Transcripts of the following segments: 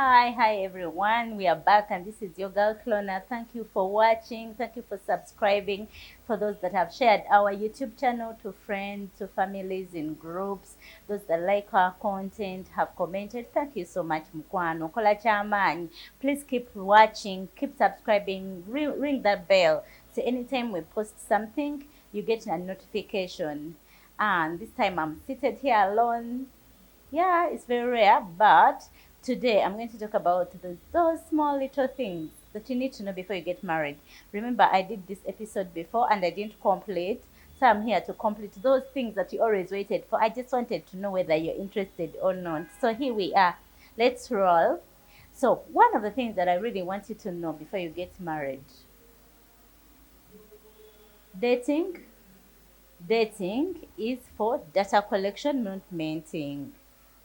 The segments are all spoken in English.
Hi everyone. We are back and this is your girl KLONA. Thank you for watching. Thank you for subscribing. For those that have shared our YouTube channel to friends, to families, in groups, those that like our content, have commented. Thank you so much, Mkwano. Kola chamanyi. Please keep watching, keep subscribing, ring that bell. So anytime we post something, you get a notification. And this time I'm seated here alone. Yeah, it's very rare, but today I'm going to talk about those small little things that you need to know before you get married. Remember, I did this episode before and I didn't complete, so I'm here to complete those things that you always waited for. I just wanted to know whether you're interested or not. So here we are. Let's roll. So one of the things that I really want you to know before you get married, dating. Dating is for data collection, not mating.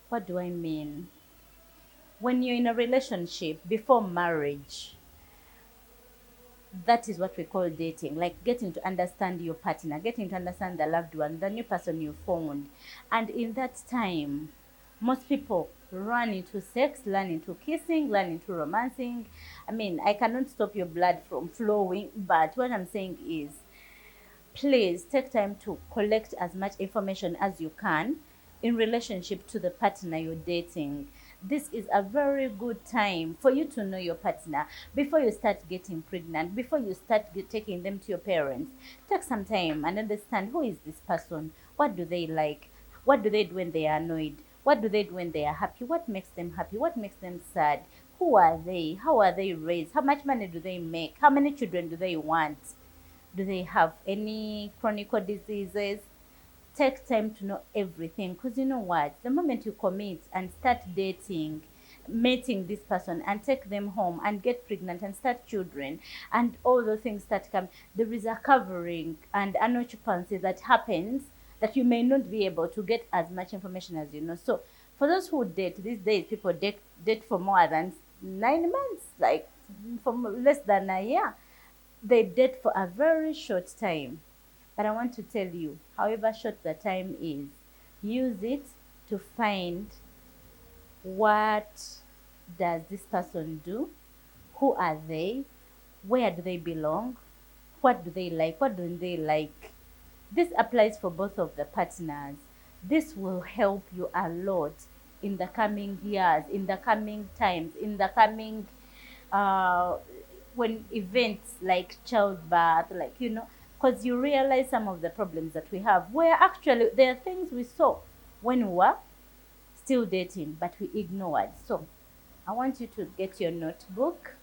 What do I mean? When you're in a relationship before marriage, that is what we call dating, like getting to understand your partner, getting to understand the loved one, the new person you found. And in that time, most people run into sex, learn into kissing, learn into romancing. I mean, I cannot stop your blood from flowing, but what I'm saying is, please take time to collect as much information as you can in relationship to the partner you're dating. This is a very good time for you to know your partner before you start getting pregnant, before you start taking them to your parents. Take some time and understand, who is this person? What do they like? What do they do when they are annoyed? What do they do when they are happy? What makes them happy? What makes them sad? Who are they? How are they raised? How much money do they make? How many children do they want? Do they have any chronic diseases? Take time to know everything, because you know what? The moment you commit and start dating, meeting this person and take them home and get pregnant and start children and all those things start come, there is a covering and an occupancy that happens that you may not be able to get as much information as you know. So for those who date these days, people date for more than 9 months, like for less than a year. They date for a very short time. But I want to tell you, however short the time is, use it to find, what does this person do? Who are they? Where do they belong? What do they like? What don't they like? This applies for both of the partners. This will help you a lot in the coming years, in the coming times, in the coming uh, when events like childbirth, like, because you realize some of the problems that we have, where actually there are things we saw when we were still dating, but we ignored. So I want you to get your notebook,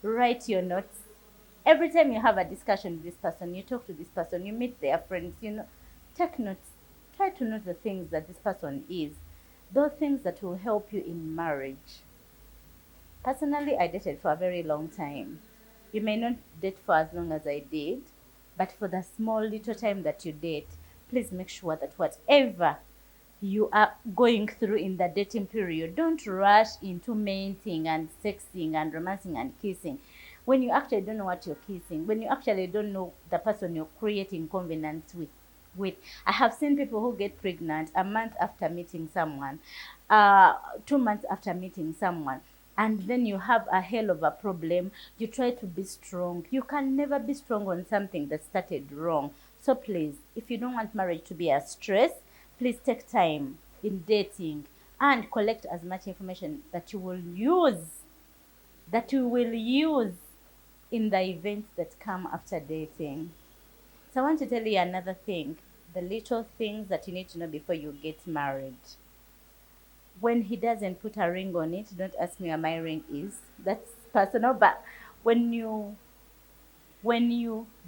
write your notes. Every time you have a discussion with this person, you talk to this person, you meet their friends, take notes. Try to note the things that this person is, those things that will help you in marriage. Personally, I dated for a very long time. You may not date for as long as I did, but for the small little time that you date, please make sure that whatever you are going through in the dating period, don't rush into mating and sexing and romancing and kissing when you actually don't know what you're kissing, when you actually don't know the person you're creating covenants with. I have seen people who get pregnant a month after meeting someone, 2 months after meeting someone, and then you have a hell of a problem. You try to be strong. You can never be strong on something that started wrong. So please, if you don't want marriage to be a stress, please take time in dating and collect as much information that you will use in the events that come after dating. So I want to tell you another thing, the little things that you need to know before you get married. When he doesn't put a ring on it, don't ask me where my ring is. That's personal. But when you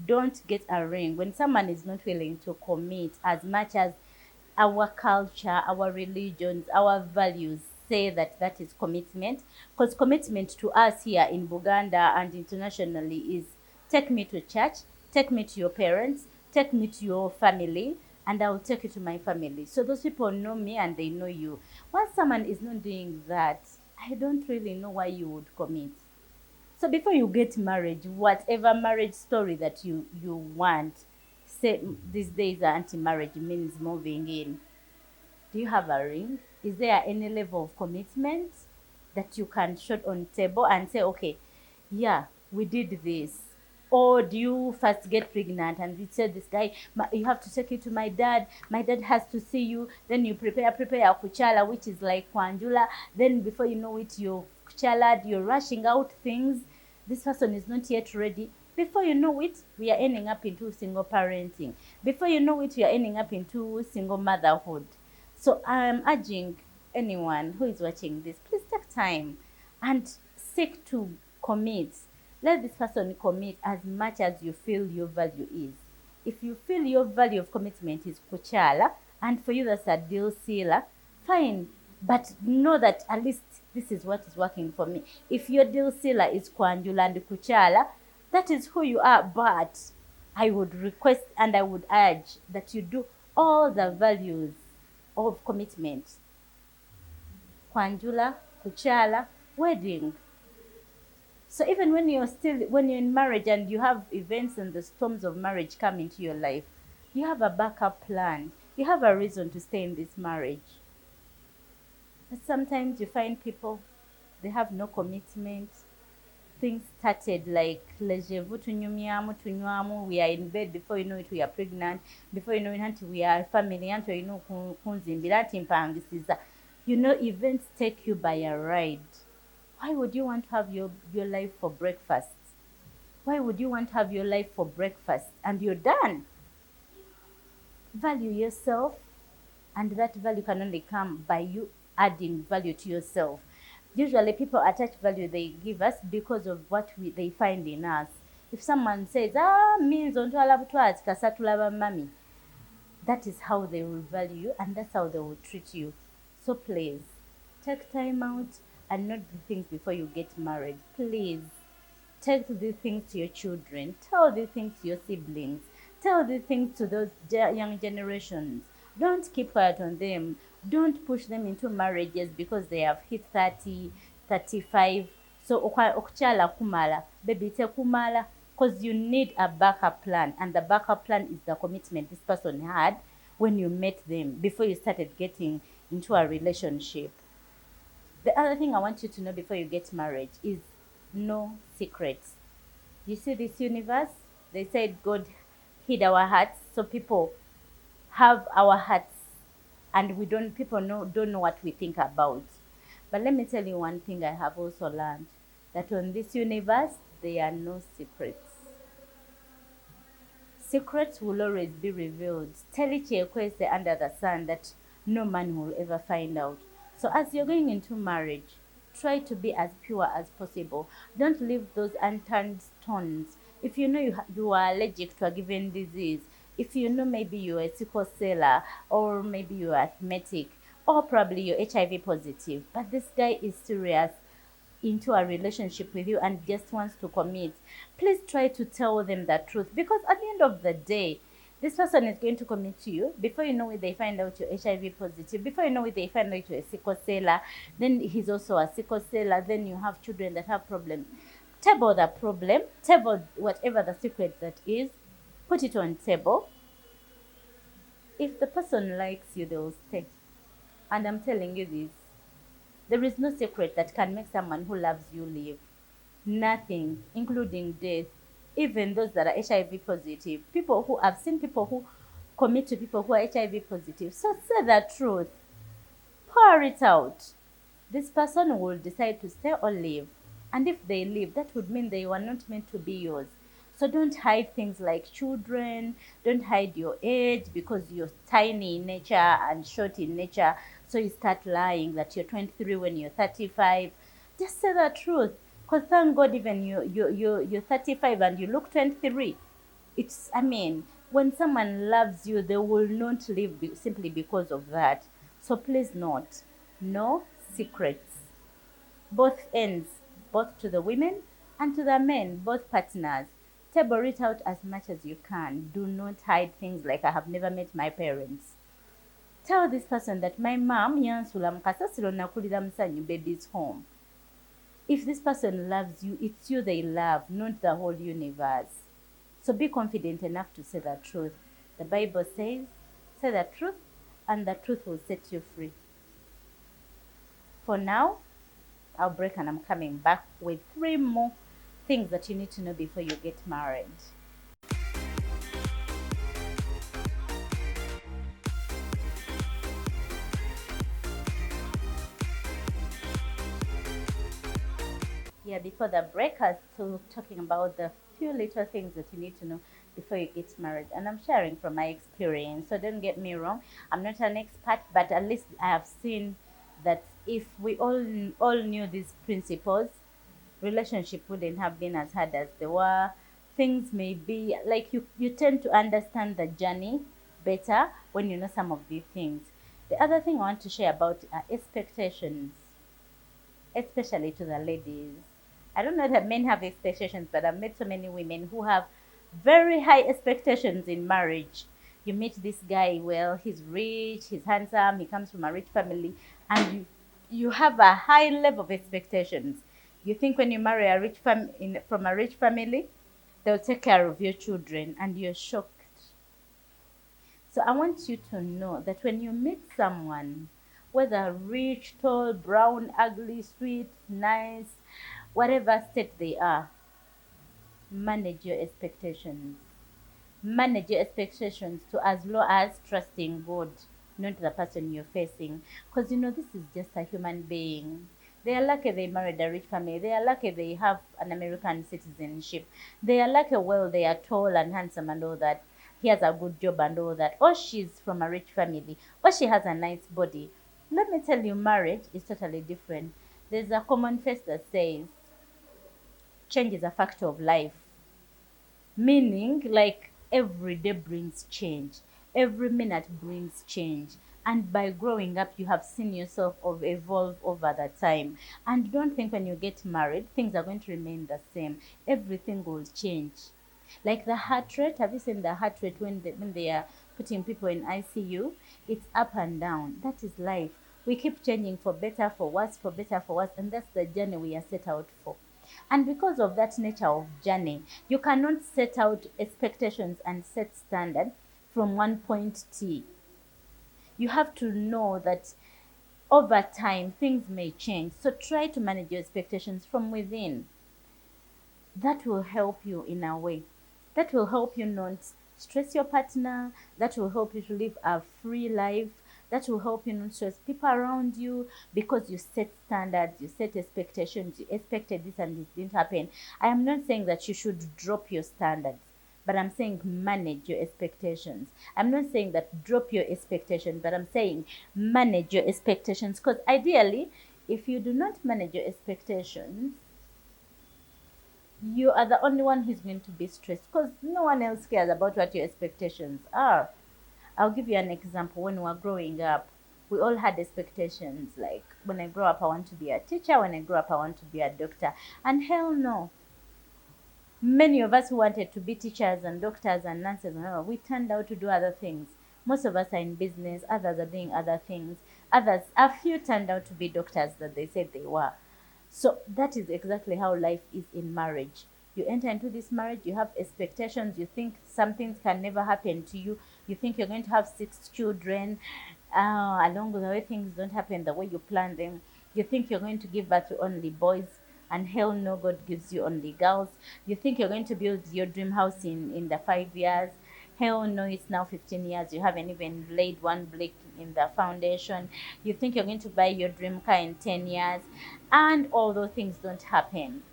don't get a ring, when someone is not willing to commit as much as our culture, our religions, our values say that is commitment. Because commitment to us here in Buganda and internationally is, take me to church, take me to your parents, take me to your family, and I will take you to my family. So those people know me and they know you. Once someone is not doing that, I don't really know why you would commit. So before you get married, whatever marriage story that you want, say these days anti-marriage means moving in. Do you have a ring? Is there any level of commitment? that you can show on table and say, okay, yeah, we did this? Or do you first get pregnant and you say, this guy, you have to take you to my dad has to see you, then you prepare kuchala, which is like kwanjula, then before you know it, you're kuchala, you're rushing out things, this person is not yet ready. Before you know it, we are ending up into single parenting. Before you know it, we are ending up into single motherhood. So I'm urging anyone who is watching this, please take time and seek to commit. Let this person commit as much as you feel your value is. If you feel your value of commitment is kuchala, and for you that's a deal sealer, fine. But know that at least this is what is working for me. If your deal sealer is kwanjula and kuchala, that is who you are. But I would request and I would urge that you do all the values of commitment. Kwanjula, kuchala, wedding. So even when you're in marriage and you have events and the storms of marriage come into your life, you have a backup plan. You have a reason to stay in this marriage. But sometimes you find people, they have no commitment. Things started like lejevu tunyumyamu tunywamu, we are in bed, before you know it we are pregnant, before you know it we are family, and you know kunzimbira nti mpangisiza. You know, events take you by a ride. Why would you want to have your life for breakfast? Why would you want to have your life for breakfast and you're done? Value yourself, and that value can only come by you adding value to yourself. Usually people attach value they give us because of what they find in us. If someone says, means on mami, that is how they will value you and that's how they will treat you. So please, take time out and not do things before you get married. Please, take these things to your children. Tell these things to your siblings. Tell these things to those young generations. Don't keep quiet on them. Don't push them into marriages because they have hit 30, 35. So okuchala kumala, baby te kumala, because you need a backup plan, and the backup plan is the commitment this person had when you met them before you started getting into a relationship. The other thing I want you to know before you get married is no secrets. You see this universe, they said God hid our hearts, so people have our hearts and people don't know what we think about. But let me tell you one thing I have also learned, that on this universe there are no secrets. Secrets will always be revealed. Tell it under the sun that no man will ever find out. So as you're going into marriage, try to be as pure as possible. Don't leave those unturned stones. If you know you are allergic to a given disease, if you know maybe you're a sickle seller, or maybe you're asthmatic, or probably you're HIV positive, but this guy is serious into a relationship with you and just wants to commit, please try to tell them the truth, because at the end of the day, this person is going to commit to you. Before you know it, they find out you're HIV positive. Before you know it, they find out you're a sickle seller. Then he's also a sickle seller. Then you have children that have problems. Table the problem. Table whatever the secret that is. Put it on table. If the person likes you, they will stay. And I'm telling you this. There is no secret that can make someone who loves you leave. Nothing, including death. Even those that are HIV positive. I've seen people who commit to people who are HIV positive. So say the truth. Pour it out. This person will decide to stay or leave. And if they leave, that would mean they were not meant to be yours. So don't hide things like children. Don't hide your age because you're tiny in nature and short in nature. So you start lying that you're 23 when you're 35. Just say the truth. Because thank God even you're 35 and you look 23. When someone loves you, they will not leave simply because of that. So please note, no secrets. Both ends, both to the women and to the men, both partners. Table it out as much as you can. Do not hide things like I have never met my parents. Tell this person that my mom yansula mukasasiro nakulira musanyu baby's home. If this person loves you, it's you they love, not the whole universe. So be confident enough to say the truth. The Bible says, say the truth and the truth will set you free. For now, I'll break and I'm coming back with 3 more things that you need to know before you get married. Yeah, before the break, I was still talking about the few little things that you need to know before you get married. And I'm sharing from my experience. So don't get me wrong. I'm not an expert, but at least I have seen that if we all knew these principles, relationship wouldn't have been as hard as they were. Things may be like you tend to understand the journey better when you know some of these things. The other thing I want to share about expectations, especially to the ladies. I don't know that men have expectations, but I've met so many women who have very high expectations in marriage. You meet this guy, well, he's rich, he's handsome, he comes from a rich family, and you have a high level of expectations. You think when you marry a from a rich family, they'll take care of your children, and you're shocked. So I want you to know that when you meet someone, whether rich, tall, brown, ugly, sweet, nice, whatever state they are, manage your expectations. Manage your expectations to as low as trusting God, not the person you're facing. Because you know, this is just a human being. They are lucky they married a rich family. They are lucky they have an American citizenship. They are lucky, well, they are tall and handsome and all that. He has a good job and all that. Or she's from a rich family. Or she has a nice body. Let me tell you, marriage is totally different. There's a common phrase that says, change is a factor of life. Meaning, like, every day brings change, every minute brings change. And by growing up, you have seen yourself evolve over the time. And don't think when you get married, things are going to remain the same. Everything will change. Like the heart rate, have you seen the heart rate when they are putting people in ICU? It's up and down. That is life. We keep changing for better, for worse, for better, for worse, and that's the journey we are set out for. And because of that nature of journey, you cannot set out expectations and set standard from one point T. You have to know that over time things may change. So try to manage your expectations from within. That will help you in a way. That will help you not stress your partner. That will help you to live a free life. That will help you not stress people around you, because you set standards, you set expectations, you expected this and this didn't happen. I am not saying that you should drop your standards, but I'm saying manage your expectations. I'm not saying that drop your expectations, but I'm saying manage your expectations. Because ideally, if you do not manage your expectations, you are the only one who's going to be stressed, because no one else cares about what your expectations are. I'll give you an example. When we were growing up, we all had expectations. Like, when I grow up, I want to be a teacher. When I grow up, I want to be a doctor. And hell no. Many of us who wanted to be teachers and doctors and nurses, we turned out to do other things. Most of us are in business. Others are doing other things. Others, a few turned out to be doctors that they said they were. So that is exactly how life is in marriage. You enter into this marriage, you have expectations, you think some things can never happen to you. You think you're going to have 6 children. Along the way, things don't happen the way you plan them. You think you're going to give birth to only boys, and hell no, God gives you only girls. You think you're going to build your dream house in the 5 years. Hell no, it's now 15 years. You haven't even laid one brick in the foundation. You think you're going to buy your dream car in 10 years, and all those things don't happen.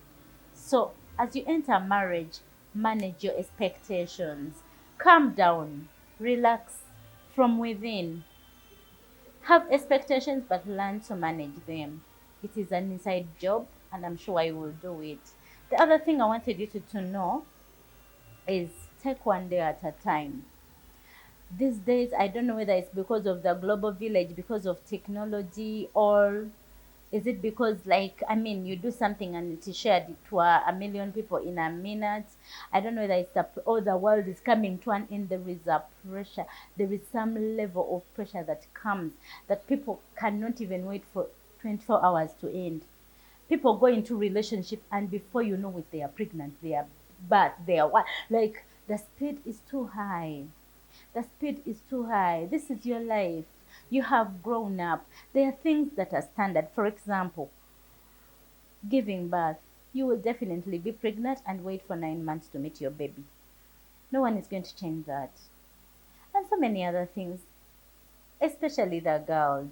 So, as you enter marriage, manage your expectations. Calm down, relax from within. Have expectations, but learn to manage them. It is an inside job, and I'm sure I will do it. The other thing I wanted you to know is, take one day at a time. These days, I don't know whether it's because of the global village, because of technology, or is it because, like, I mean, you do something and it is shared to a million people in a minute? I don't know whether it's the world is coming to an end. There is a pressure. There is some level of pressure that comes, that people cannot even wait for 24 hours to end. People go into relationship, and before you know it, they are pregnant, they are birth, they are what? Like, the speed is too high. The speed is too high. This is your life. You have grown up. There are things that are standard. For example, giving birth. You will definitely be pregnant and wait for 9 months to meet your baby. No one is going to change that. And so many other things, especially the girls.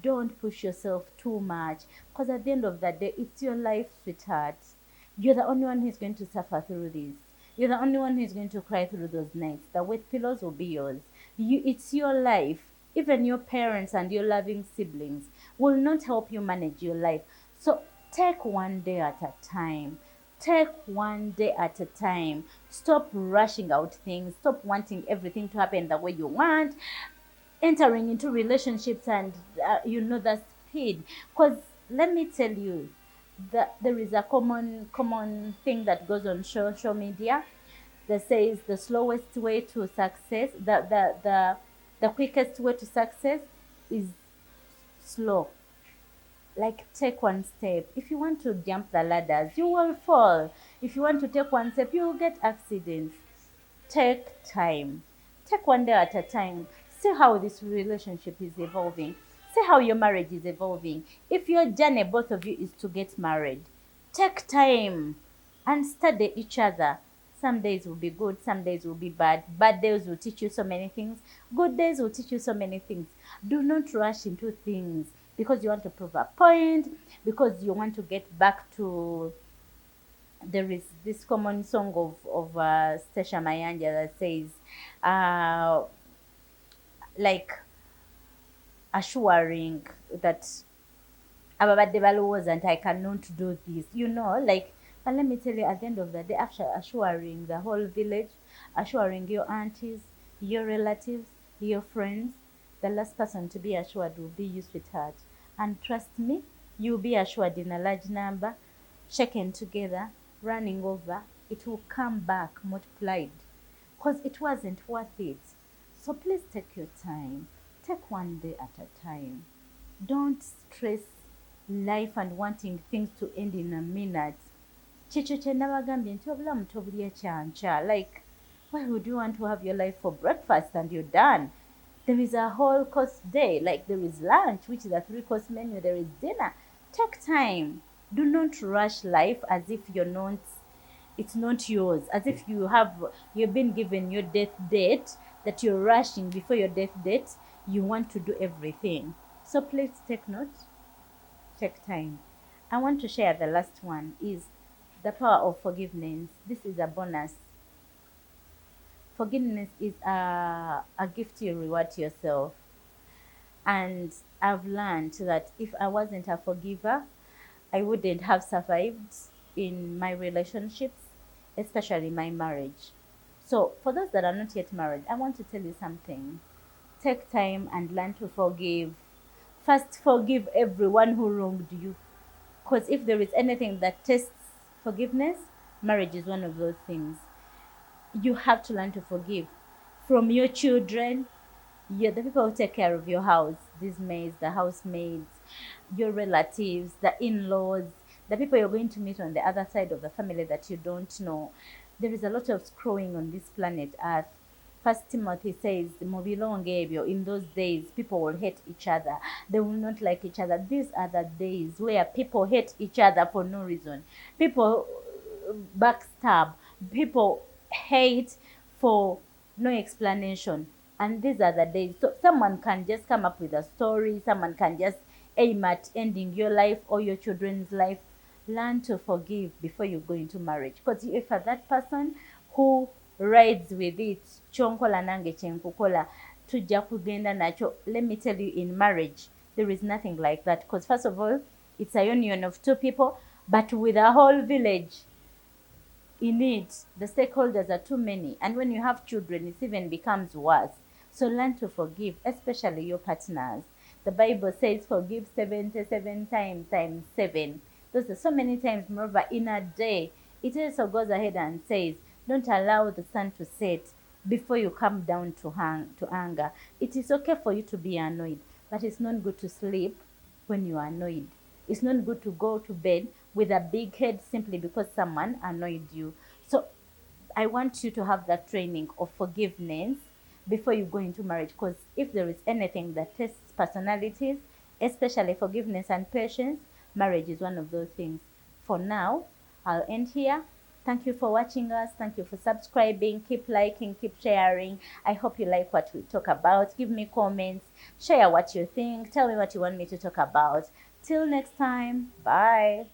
Don't push yourself too much, because at the end of the day, it's your life, sweetheart. You're the only one who's going to suffer through this. You're the only one who's going to cry through those nights. The wet pillows will be yours. It's your life. Even your parents and your loving siblings will not help you manage your life. So take one day at a time. Take one day at a time. Stop rushing out things. Stop wanting everything to happen the way you want. Entering into relationships and the speed. Because let me tell you that there is a common thing that goes on social media that says the slowest way to success, the quickest way to success is slow. Like, take one step. If you want to jump the ladders, you will fall. If you want to take one step, you will get accidents. Take time. Take one day at a time. See how this relationship is evolving. See how your marriage is evolving. If your journey, both of you, is to get married, take time and study each other. Some days will be good, some days will be bad. Bad days will teach you so many things. Good days will teach you so many things. Do not rush into things because you want to prove a point, because you want to get back to. There is this common song of Stasha Mayanja that says, uh, like, assuring that ababadde balowooza nti I cannot do this, like. But let me tell you, at the end of the day, after assuring the whole village, assuring your aunties, your relatives, your friends, the last person to be assured will be you, sweetheart. And trust me, you'll be assured in a large number, shaken together, running over. It will come back multiplied, because it wasn't worth it. So please take your time. Take one day at a time. Don't stress life and wanting things to end in a minute. Kikyo kye nabagambye nti obulamu tobulya kyankya. Like, why would you want to have your life for breakfast and you're done? There is a whole course day. Like, there is lunch, which is a 3-course menu. There is dinner. Take time. Do not rush life as if it's not yours, as if you've been given your death date, that you're rushing before your death date. You want to do everything. So please take note. Take time. I want to share the last one is the power of forgiveness. This is a bonus. Forgiveness is a gift you reward to yourself. And I've learned that if I wasn't a forgiver, I wouldn't have survived in my relationships, especially my marriage. So for those that are not yet married, I want to tell you something. Take time and learn to forgive. First, forgive everyone who wronged you. Because if there is anything that tests forgiveness, marriage is one of those things. You have to learn to forgive. From your children, the people who take care of your house, these maids, the housemaids, your relatives, the in-laws, the people you're going to meet on the other side of the family that you don't know. There is a lot of screwing on this planet Earth. First Timothy says, in those days, people will hate each other. They will not like each other. These are the days where people hate each other for no reason. People backstab. People hate for no explanation. And these are the days. So someone can just come up with a story. Someone can just aim at ending your life or your children's life. Learn to forgive before you go into marriage. Because if you're that person who rides with it, chonkola nange chenkukola, tujja kugenda nacho. Let me tell you, in marriage, there is nothing like that. Because first of all, it's a union of two people, but with a whole village in it, the stakeholders are too many. And when you have children, it even becomes worse. So learn to forgive, especially your partners. The Bible says forgive 77 times 7. Those are so many times. Moreover, in a day, it also goes ahead and says, don't allow the sun to set before you come down to anger. It is okay for you to be annoyed, but it's not good to sleep when you are annoyed. It's not good to go to bed with a big head simply because someone annoyed you. So I want you to have that training of forgiveness before you go into marriage, because if there is anything that tests personalities, especially forgiveness and patience, marriage is one of those things. For now, I'll end here. Thank you for watching us. Thank you for subscribing. Keep liking, keep sharing. I hope you like what we talk about. Give me comments. Share what you think. Tell me what you want me to talk about. Till next time. Bye.